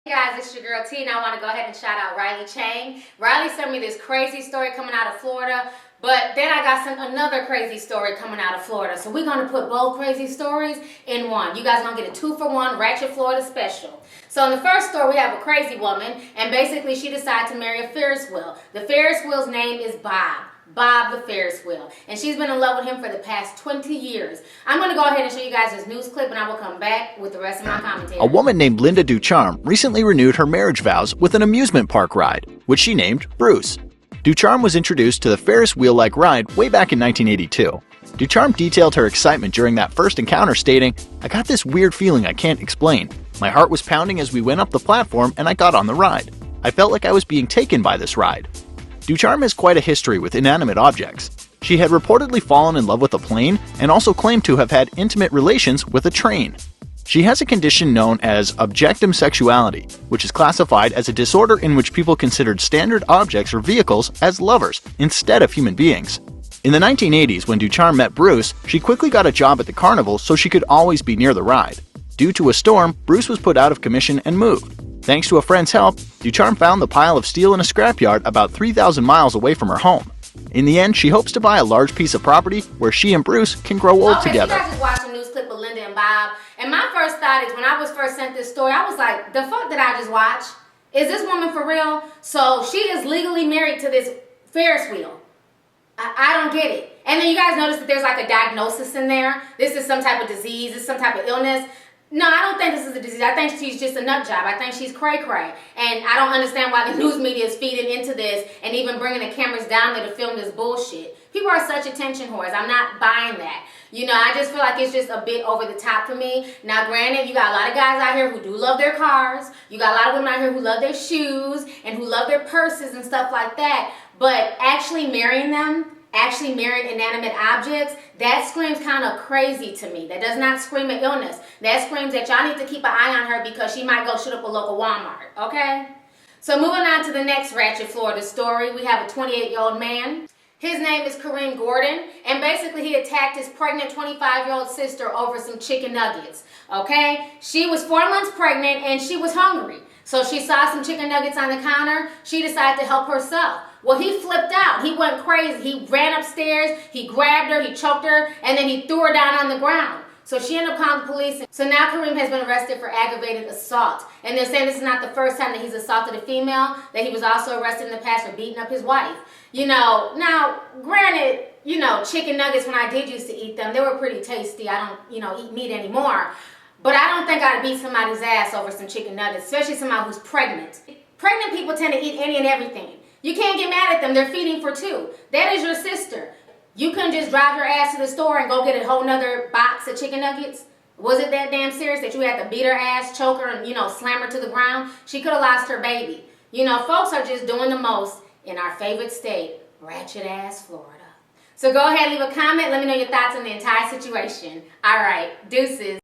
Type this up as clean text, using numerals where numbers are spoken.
Hey guys, it's your girl T, and I want to go ahead and shout out Riley Chang. Riley sent me this crazy story coming out of Florida, but then I got another crazy story coming out of Florida. So we're going to put both crazy stories in one. You guys are going to get a 2-for-1 Ratchet Florida special. So in the first story, we have a crazy woman, and basically she decided to marry a Ferris wheel. The Ferris wheel's name is Bob. Bob the Ferris wheel. And she's been in love with him for the past 20 years. I'm going to go ahead and show you guys this news clip, and I will come back with the rest of my commentary. A woman named Linda Ducharme recently renewed her marriage vows with an amusement park ride, which she named Bruce. Ducharme was introduced to the Ferris wheel-like ride way back in 1982. Ducharme detailed her excitement during that first encounter, stating, "I got this weird feeling I can't explain. My heart was pounding as we went up the platform and I got on the ride. I felt like I was being taken by this ride." Ducharme has quite a history with inanimate objects. She had reportedly fallen in love with a plane and also claimed to have had intimate relations with a train. She has a condition known as objectum sexuality, which is classified as a disorder in which people considered standard objects or vehicles as lovers instead of human beings. In the 1980s, when Ducharme met Bruce, she quickly got a job at the carnival so she could always be near the ride. Due to a storm, Bruce was put out of commission and moved. Thanks to a friend's help, Ducharme found the pile of steel in a scrapyard about 3,000 miles away from her home. In the end, she hopes to buy a large piece of property where she and Bruce can grow old together. So you guys just watched a news clip of Linda and Bob, and my first thought is when I was first sent this story, I was like, the fuck did I just watch? Is this woman for real? So she is legally married to this Ferris wheel. I don't get it. And then you guys notice that there's like a diagnosis in there. This is some type of disease, this is some type of illness. No, I don't think this is a disease. I think she's just a nut job. I think she's cray-cray. And I don't understand why the news media is feeding into this and even bringing the cameras down there to film this bullshit. People are such attention whores. I'm not buying that. You know, I just feel like it's just a bit over the top for me. Now, granted, you got a lot of guys out here who do love their cars. You got a lot of women out here who love their shoes and who love their purses and stuff like that. But actually marrying them, actually marrying inanimate objects, that screams kind of crazy to me. That does not scream an illness. That screams that y'all need to keep an eye on her because she might go shoot up a local Walmart, okay? So moving on to the next Ratchet Florida story, we have a 28-year-old man. His name is Kareem Gordon, and basically he attacked his pregnant 25-year-old sister over some chicken nuggets, okay? She was 4 months pregnant and she was hungry. So she saw some chicken nuggets on the counter. She decided to help herself. Well, he flipped out. He went crazy. He ran upstairs, he grabbed her, he choked her, and then he threw her down on the ground. So she ended up calling the police. So now Kareem has been arrested for aggravated assault. And they're saying this is not the first time that he's assaulted a female, that he was also arrested in the past for beating up his wife. You know, now, granted, you know, chicken nuggets, when I did used to eat them, they were pretty tasty. I don't, you know, eat meat anymore. But I don't think I'd beat somebody's ass over some chicken nuggets, especially somebody who's pregnant. Pregnant people tend to eat any and everything. You can't get mad at them. They're feeding for two. That is your sister. You couldn't just drive your ass to the store and go get a whole nother box of chicken nuggets? Was it that damn serious that you had to beat her ass, choke her, and, you know, slam her to the ground? She could have lost her baby. You know, folks are just doing the most in our favorite state, ratchet ass Florida. So go ahead, leave a comment. Let me know your thoughts on the entire situation. All right, deuces.